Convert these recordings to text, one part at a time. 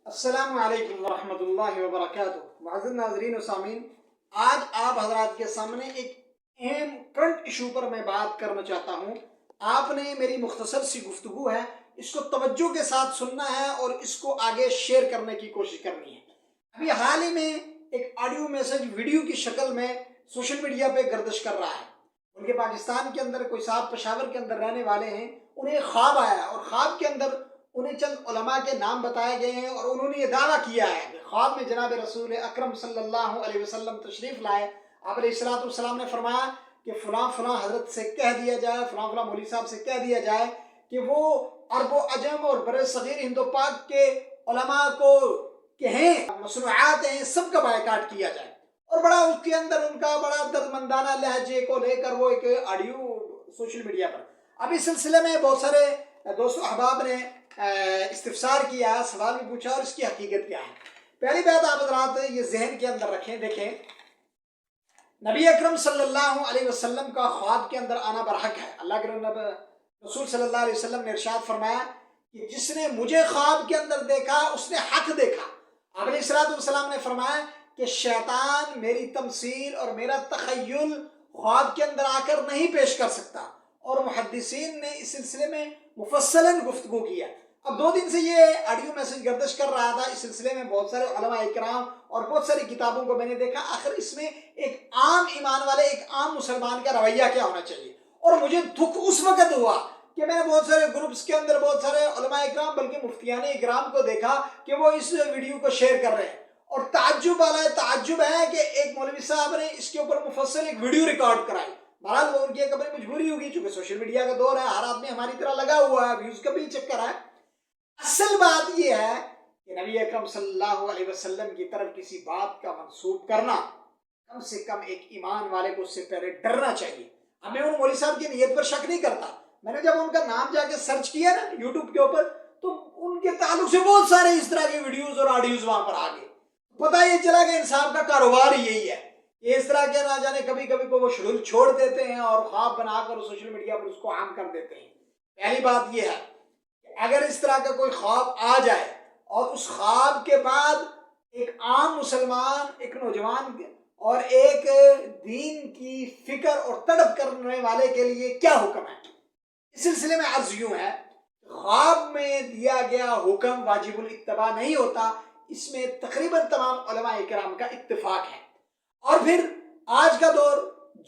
السلام علیکم ورحمۃ اللہ وبرکاتہ۔ معزز ناظرین و سامعین، آج آپ حضرات کے سامنے ایک اہم کرنٹ ایشو پر میں بات کرنا چاہتا ہوں۔ آپ نے میری مختصر سی گفتگو ہے، اس کو توجہ کے ساتھ سننا ہے اور اس کو آگے شیئر کرنے کی کوشش کرنی ہے۔ ابھی حال ہی میں ایک آڈیو میسج ویڈیو کی شکل میں سوشل میڈیا پہ گردش کر رہا ہے۔ بلکہ پاکستان کے اندر کوئی صاحب پشاور کے اندر رہنے والے ہیں، انہیں ایک خواب آیا اور خواب کے اندر انہیں چند علماء کے نام بتائے گئے ہیں اور انہوں نے یہ دعویٰ کیا ہے کہ خواب میں جناب رسول اکرم صلی اللہ علیہ وسلم تشریف لائے۔ آپ علیہ السلام نے فرمایا کہ فلاں فلاں حضرت سے کہہ دیا جائے، فلاں فلاں مولوی صاحب سے کہہ دیا جائے کہ وہ عرب و عجم اور بر صغیر ہند و پاک کے علماء کو کہیں مصنوعات ہیں سب کا بائیکاٹ کیا جائے۔ اور بڑا اس کے اندر ان کا بڑا دردمندانہ لہجے کو لے کر وہ ایک آڈیو سوشل میڈیا پر، اب اس سلسلے میں بہت سارے دوست احباب نے استفسار کیا، سوال بھی پوچھا اور اس کی حقیقت کیا ہے۔ پہلی بات آپ حضرات یہ ذہن کے اندر رکھیں، دیکھیں نبی اکرم صلی اللہ علیہ وسلم کا خواب کے اندر آنا برحق ہے۔ اللہ کے رسول صلی اللہ علیہ وسلم نے ارشاد فرمایا کہ جس نے مجھے خواب کے اندر دیکھا اس نے حق دیکھا۔ آپ علیہ السلام نے فرمایا کہ شیطان میری تمثیل اور میرا تخیل خواب کے اندر آ کر نہیں پیش کر سکتا، اور محدثین نے اس سلسلے میں مفصلاً گفتگو کیا۔ اب 2 دن سے یہ آڈیو میسج گردش کر رہا تھا، اس سلسلے میں بہت سارے علماء اکرام اور بہت ساری کتابوں کو میں نے دیکھا، آخر اس میں ایک عام ایمان والے، ایک عام مسلمان کا رویہ کیا ہونا چاہیے۔ اور مجھے دکھ اس وقت ہوا کہ میں نے بہت سارے گروپس کے اندر بہت سارے علماء اکرام بلکہ مفتیان اکرام کو دیکھا کہ وہ اس ویڈیو کو شیئر کر رہے ہیں، اور تعجب والا تعجب ہے کہ ایک مولوی صاحب نے اس کے اوپر مفصل ایک ویڈیو ریکارڈ کرائی۔ بہرحال وہ ان کی ایک اپنی مجبوری ہوگی، چونکہ سوشل میڈیا کا دور ہے، ہر آدمی ہماری طرح لگا ہوا ہے، ویوز کا بھی چکر ہے۔ اصل بات یہ ہے کہ نبی اکرم صلی اللہ علیہ وسلم کی طرف کسی بات کا منسوب کرنا، کم سے کم ایک ایمان والے کو اس سے پہلے ڈرنا چاہیے۔ اب میں ان مولوی صاحب کی نیت پر شک نہیں کرتا، میں نے جب ان کا نام جا کے سرچ کیا نا یوٹیوب کے اوپر، تو ان کے تعلق سے بہت سارے اس طرح کے ویڈیوز اور آڈیوز وہاں پر آ گئے۔ پتہ یہ چلا کہ انسان کا کاروبار یہی ہے، اس طرح کے نہ جانے کبھی کبھی کو وہ شیڈول چھوڑ دیتے ہیں اور خواب بنا کر سوشل میڈیا پر اس کو عام کر دیتے ہیں۔ پہلی بات یہ ہے کہ اگر اس طرح کا کوئی خواب آ جائے اور اس خواب کے بعد ایک عام مسلمان، ایک نوجوان اور ایک دین کی فکر اور تڑپ کرنے والے کے لیے کیا حکم ہے، اس سلسلے میں عرض یوں ہے، خواب میں دیا گیا حکم واجب الاتباع نہیں ہوتا، اس میں تقریباً تمام علماء کرام کا اتفاق ہے۔ اور پھر آج کا دور،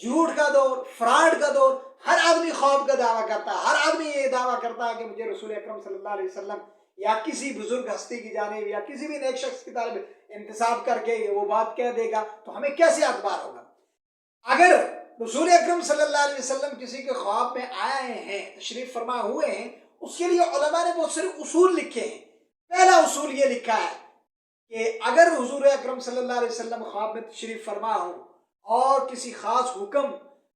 جھوٹ کا دور، فراڈ کا دور، ہر آدمی خواب کا دعویٰ کرتا ہے، ہر آدمی یہ دعویٰ کرتا ہے کہ مجھے رسول اکرم صلی اللہ علیہ وسلم یا کسی بزرگ ہستی کی جانب یا کسی بھی نیک شخص کی طرف انتساب کر کے وہ بات کہہ دے گا تو ہمیں کیسے اعتبار ہوگا۔ اگر رسول اکرم صلی اللہ علیہ وسلم کسی کے خواب میں آئے ہیں، تشریف فرما ہوئے ہیں، اس کے لیے علماء نے بہت سارے اصول لکھے ہیں۔ پہلا اصول یہ لکھا ہے کہ اگر حضور اکرم صلی اللہ علیہ وسلم خواب میں تشریف فرما ہوں اور کسی خاص حکم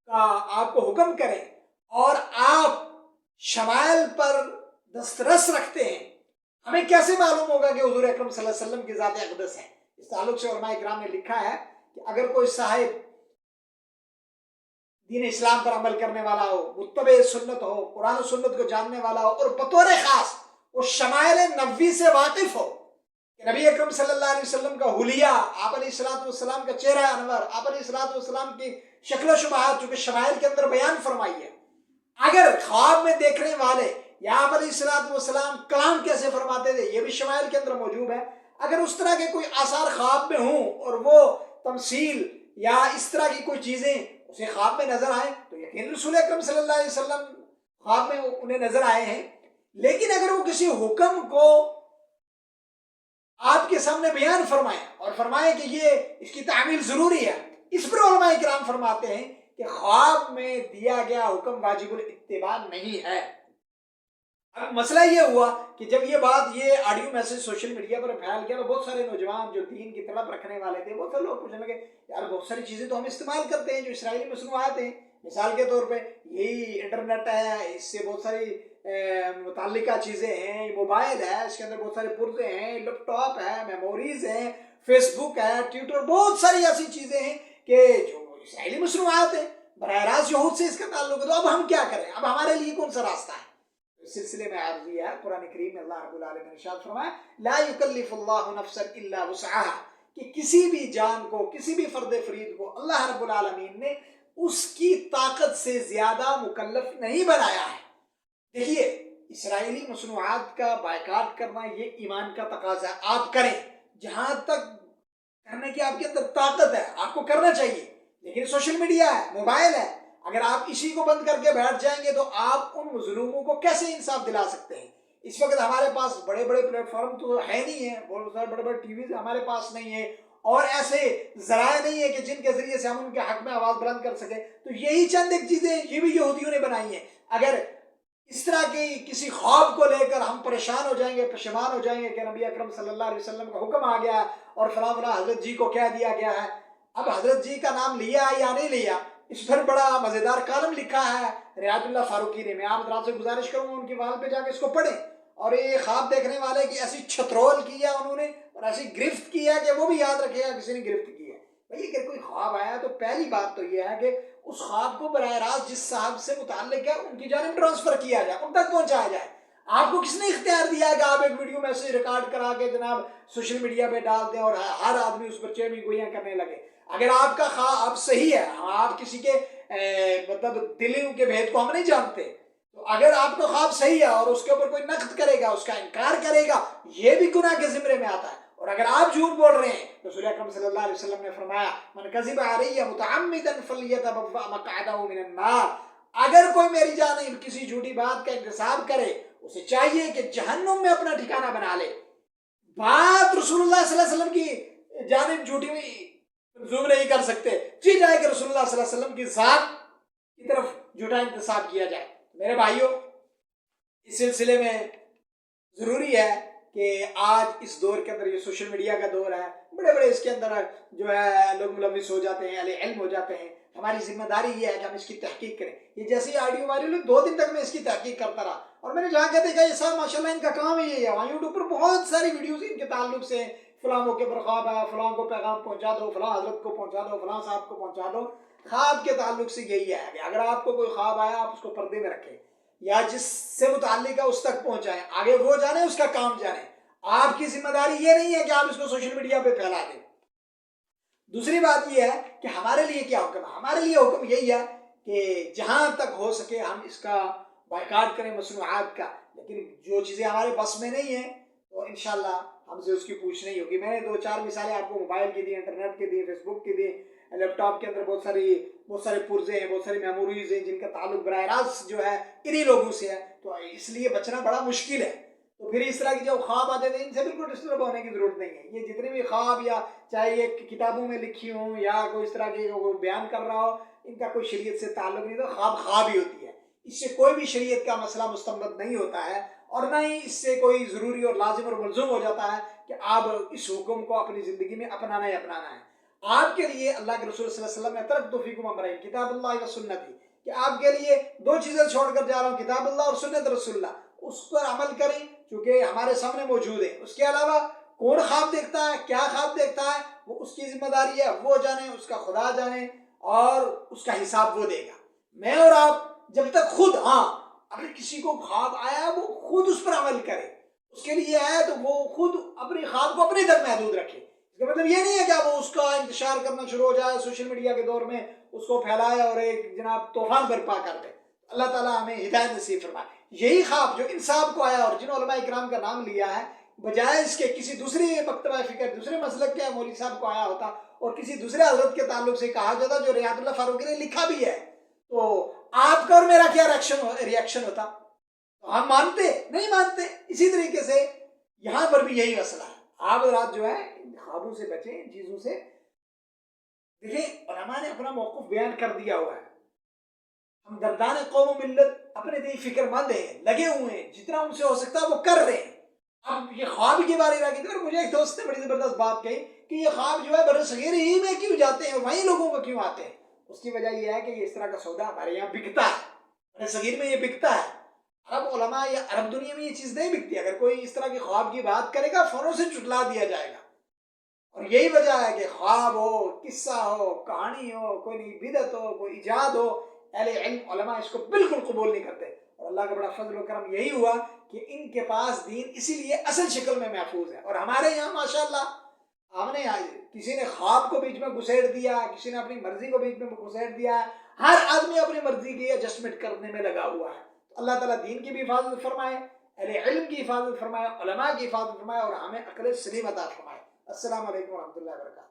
کا آپ کو حکم کریں اور آپ شمائل پر دسترس رکھتے ہیں، ہمیں کیسے معلوم ہوگا کہ حضور اکرم صلی اللہ علیہ وسلم کی ذات اقدس ہے؟ اس تعلق سے علماء اکرام نے لکھا ہے کہ اگر کوئی صاحب دین اسلام پر عمل کرنے والا ہو، متبع سنت ہو، قرآن و سنت کو جاننے والا ہو، اور بطور خاص وہ شمائل نبوی سے واقف ہو کہ نبی اکرم صلی اللہ علیہ وسلم کا حلیہ، آپ علیہ السلام کا چہرہ انور، آپ علیہ السلام کی شکل و شباہت چونکہ شمائل کے اندر بیان فرمائی ہے، اگر خواب میں دیکھنے والے یا آپ علیہ السلام کلام کیسے فرماتے تھے یہ بھی شمائل کے اندر موجود ہے، اگر اس طرح کے کوئی آثار خواب میں ہوں اور وہ تمثیل یا اس طرح کی کوئی چیزیں اسے خواب میں نظر آئے تو یقین رسول اکرم صلی اللہ علیہ وسلم خواب میں انہیں نظر آئے ہیں۔ لیکن اگر وہ کسی حکم کو آپ کے سامنے بیان فرمائے اور فرمائے کہ یہ اس کی تعمیل ضروری ہے، اس پر علماء کرام فرماتے ہیں کہ خواب میں دیا گیا حکم واجب الاتباع نہیں ہے۔ اب مسئلہ یہ ہوا کہ جب یہ بات، یہ آڈیو میسج سوشل میڈیا پر پھیل گیا تو بہت سارے نوجوان جو دین کی طلب رکھنے والے تھے، بہت سارے لوگ پوچھنے لگے یار بہت ساری چیزیں تو ہم استعمال کرتے ہیں جو اسرائیلی مصنوعات ہیں، مثال کے طور پہ یہی انٹرنیٹ ہے، اس سے بہت ساری متعلقہ چیزیں ہیں، موبائل ہے، اس کے اندر بہت سارے پرزے ہیں، لیپ ٹاپ ہے، میموریز ہیں، فیس بک ہے، ٹویٹر، بہت ساری ایسی چیزیں ہیں کہ جو اسرائیلی مصنوعات ہیں، براہ راست یہود سے اس کا تعلق ہے۔ تو اب ہم کیا کریں؟ اب ہمارے لیے کون سا راستہ ہے؟ سلسلے میں عرضی ہے قرآن کریم میں اللہ رب العالمین نے ارشاد فرمایا لا یکلف اللہ نفسا الا وسعها کہ کسی بھی جان کو کسی بھی فرد فرید کو اللہ رب العالمین نے اس کی طاقت سے زیادہ مکلف نہیں بنایا ہے۔ دیکھیے اسرائیلی مصنوعات کا بائیکاٹ کرنا یہ ایمان کا تقاضا ہے، آپ کریں جہاں تک کرنے کی آپ کے اندر طاقت ہے آپ کو کرنا چاہیے، لیکن سوشل میڈیا ہے، موبائل ہے، اگر آپ اسی کو بند کر کے بیٹھ جائیں گے تو آپ ان مظلوموں کو کیسے انصاف دلا سکتے ہیں؟ اس وقت ہمارے پاس بڑے بڑے پلیٹ فارم تو ہے نہیں ہیں، بہت سارے بڑے بڑے ٹی ویز ہمارے پاس نہیں ہیں، اور ایسے ذرائع نہیں ہے کہ جن کے ذریعے سے ہم ان کے حق میں آواز بلند کر سکیں، تو یہی چند ایک چیزیں یہ بھی یہودیوں نے بنائی ہیں۔ اگر اس طرح کی کسی خواب کو لے کر ہم پریشان ہو جائیں گے، پشیمان ہو جائیں گے کہ نبی اکرم صلی اللہ علیہ وسلم کا حکم آ گیا ہے اور فلاں فلاں حضرت جی کو کہہ دیا گیا ہے، اب حضرت جی کا نام لیا یا نہیں لیا اس پر بڑا مزیدار کالم لکھا ہے ریاض اللہ فاروقی نے، میں آپ حضرات سے گزارش کروں گا ان کی وال پہ جا کے اس کو پڑھیں، اور یہ خواب دیکھنے والے کی ایسی چھترول کی ہے انہوں نے اور ایسی گرفت کی ہے کہ وہ بھی یاد رکھے گا کسی نے گرفت کی ہے۔ بھائی اگر کوئی خواب آیا تو پہلی بات تو یہ ہے کہ اس خواب کو براہ راست جس صاحب سے متعلق ہے ان کی جانب ٹرانسفر کیا جائے، ان تک پہنچایا جائے۔ آپ کو کس نے اختیار دیا ہے کہ آپ ایک ویڈیو میسج ریکارڈ کرا کے جناب سوشل میڈیا پہ ڈال دیں اور ہر آدمی اس پر چیمی گوئیاں کرنے لگے؟ اگر آپ کا خواب صحیح ہے، آپ کسی کے مطلب دلوں کے بھید کو ہم نہیں جانتے، تو اگر آپ کا خواب صحیح ہے اور اس کے اوپر کوئی نقد کرے گا، اس کا انکار کرے گا، یہ بھی گناہ کے زمرے میں آتا ہے۔ اور اگر آپ جھوٹ بول رہے ہیں، رسول اکرم صلی اللہ علیہ وسلم نے فرمایا من کذب علی متعمدا فلیتبوأ مقعدہ من النار، اگر کوئی میری جانب کسی جھوٹی بات کا انتصاب کرے اسے چاہیے کہ جہنم میں اپنا ٹھکانہ بنا لے۔ بات رسول اللہ صلی اللہ علیہ وسلم کی جانب جھوٹی منسوب نہیں کر سکتے، جی جائے کہ رسول اللہ صلی اللہ علیہ وسلم کی ذات کی طرف جھوٹا انتصاب کیا جائے۔ میرے بھائیوں، اس سلسلے میں ضروری ہے کہ آج اس دور کے اندر یہ سوشل میڈیا کا دور ہے، بڑے بڑے اس کے اندر جو ہے لوگ ملوث ہو جاتے ہیں، اہل علم ہو جاتے ہیں، ہماری ذمہ داری یہ ہے کہ ہم اس کی تحقیق کریں۔ یہ جیسی آڈیو وائرل ہوئی 2 دن تک میں اس کی تحقیق کرتا رہا، اور میں نے جہاں کہتے کہ یہ سب ماشاءاللہ ان کا کام ہی ہے، وہاں یوٹیوب پر بہت ساری ویڈیوز ان کے تعلق سے فلاں موقع پر خواب ہے، فلاں کو پیغام پہنچا دو، فلاں حضرت کو پہنچا دو، فلاں صاحب کو پہنچا دو۔ خواب کے تعلق سے یہی ہے کہ اگر آپ کو کوئی خواب آیا آپ اس کو پردے میں رکھیں، یا جس سے متعلق ہے اس تک پہنچائیں، آگے وہ جانے اس کا کام جانے۔ آپ کی ذمہ داری یہ نہیں ہے کہ آپ اس کو سوشل میڈیا پہ پھیلا دیں۔ دوسری بات یہ ہے کہ ہمارے لیے کیا حکم ہے؟ ہمارے لیے حکم یہی ہے کہ جہاں تک ہو سکے ہم اس کا بائیکاٹ کریں مصنوعات کا، لیکن جو چیزیں ہمارے بس میں نہیں ہیں تو انشاءاللہ ہم سے اس کی پوچھ نہیں ہوگی۔ میں نے 2-4 مثالیں آپ کو موبائل کی دی، انٹرنیٹ کی دی، فیس بک کی دی، لیپ ٹاپ کے اندر بہت سارے پرزے ہیں، بہت ساری میموریز ہیں جن کا تعلق براہ راست جو ہے انہی لوگوں سے ہے، تو اس لیے بچنا بڑا مشکل ہے۔ تو پھر اس طرح کی جو خواب آتے تھے ان سے بالکل ڈسٹرب ہونے کی ضرورت نہیں ہے۔ یہ جتنے بھی خواب یا چاہے یہ کتابوں میں لکھی ہوں یا کوئی اس طرح کے بیان کر رہا ہو، ان کا کوئی شریعت سے تعلق نہیں تھا۔ خواب خواب ہی ہوتی ہے، اس سے کوئی بھی شریعت کا مسئلہ مستمد نہیں ہوتا ہے، اور نہ ہی اس سے کوئی ضروری اور لازم اور ملزوم ہو جاتا ہے کہ آپ اس حکم کو اپنی زندگی میں اپنانا ہی اپنانا ہے۔ آپ کے لیے اللہ کے رسول صلی اللہ علیہ وسلم نے ترکت فیکم امرین کتاب اللہ و سنتی، کہ آپ کے لیے 2 چیزیں چھوڑ کر جا رہا ہوں، کتاب اللہ اور سنت رسول اللہ، اس پر عمل کریں چونکہ ہمارے سامنے موجود ہے۔ اس کے علاوہ کون خواب دیکھتا ہے، کیا خواب دیکھتا ہے، وہ اس کی ذمہ داری ہے، وہ جانے، اس کا خدا جانے، اور اس کا حساب وہ دے گا۔ میں اور آپ جب تک خود اگر کسی کو خواب آیا وہ خود اس پر عمل کرے، اس کے لیے ہے تو وہ خود اپنے خواب کو اپنے تک محدود رکھے۔ اس کا مطلب یہ نہیں ہے کہ وہ اس کا انتشار کرنا شروع ہو جائے سوشل میڈیا کے دور میں، اس کو پھیلائے اور ایک جناب طوفان برپا کر دے۔ اللہ تعالیٰ ہمیں ہدایت نصیب فرمائے۔ یہی خواب جو ان صاحب کو آیا اور جن علماء اکرام کا نام لیا ہے، بجائے اس کے کسی دوسری مکتبہ فکر دوسرے مسلک کے مولوی صاحب کو آیا ہوتا اور کسی دوسرے حضرت کے تعلق سے کہا جاتا جو ریاض اللہ فاروقی نے لکھا بھی ہے، تو آپ کا اور میرا کیا ریاکشن ہوتا؟ ہم مانتے نہیں مانتے؟ اسی طریقے سے یہاں پر بھی یہی مسئلہ ہے۔ آپ حضرات جو ہے خوابوں سے بچیں، ان چیزوں سے۔ دیکھیں علماء نے اپنا موقف بیان کر دیا ہوا ہے، ہم دردان قوم و ملت اپنے دل فکر مند ہیں، لگے ہوئے ہیں، جتنا ان سے ہو سکتا ہے وہ کر رہے ہیں۔ اب یہ خواب کے بارے میں اور مجھے ایک دوست نے بڑی زبردست بات کہی کہ یہ خواب جو ہے بر صغیر ہی میں کیوں جاتے ہیں، وہیں لوگوں کو کیوں آتے ہیں؟ اس کی وجہ یہ ہے کہ یہ اس طرح کا سودا ہمارے یہاں بکتا ہے، بر صغیر میں یہ بکتا ہے۔ عرب علماء یا عرب دنیا میں یہ چیز نہیں بکتی۔ اگر کوئی اس طرح کی خواب کی بات کرے گا فوراً سے جھٹلا دیا جائے گا، اور یہی وجہ ہے کہ خواب ہو، قصہ ہو، کہانی ہو، کوئی نئی بدعت ہو، کوئی ایجاد ہو، اہل علم علماء اس کو بالکل قبول نہیں کرتے۔ اور تو اللہ کا بڑا فضل و کرم یہی ہوا کہ ان کے پاس دین اسی لیے اصل شکل میں محفوظ ہے. اور ہمارے یہاں ماشاءاللہ ہم نے کسی نے خواب کو بیچ میں گھسیٹ دیا, کسی نے اپنی مرضی کو بیچ میں گھسیٹ دیا, ہر آدمی اپنی مرضی کی ایڈجسٹمنٹ کرنے میں لگا ہوا ہے. اللہ تعالیٰ دین کی بھی حفاظت فرمائے, اہل علم کی حفاظت فرمائے, علماء کی حفاظت فرمائے, اور ہمیں عقل سلیم عطا فرمائے. السلام علیکم ورحمۃ اللہ وبرکاتہ.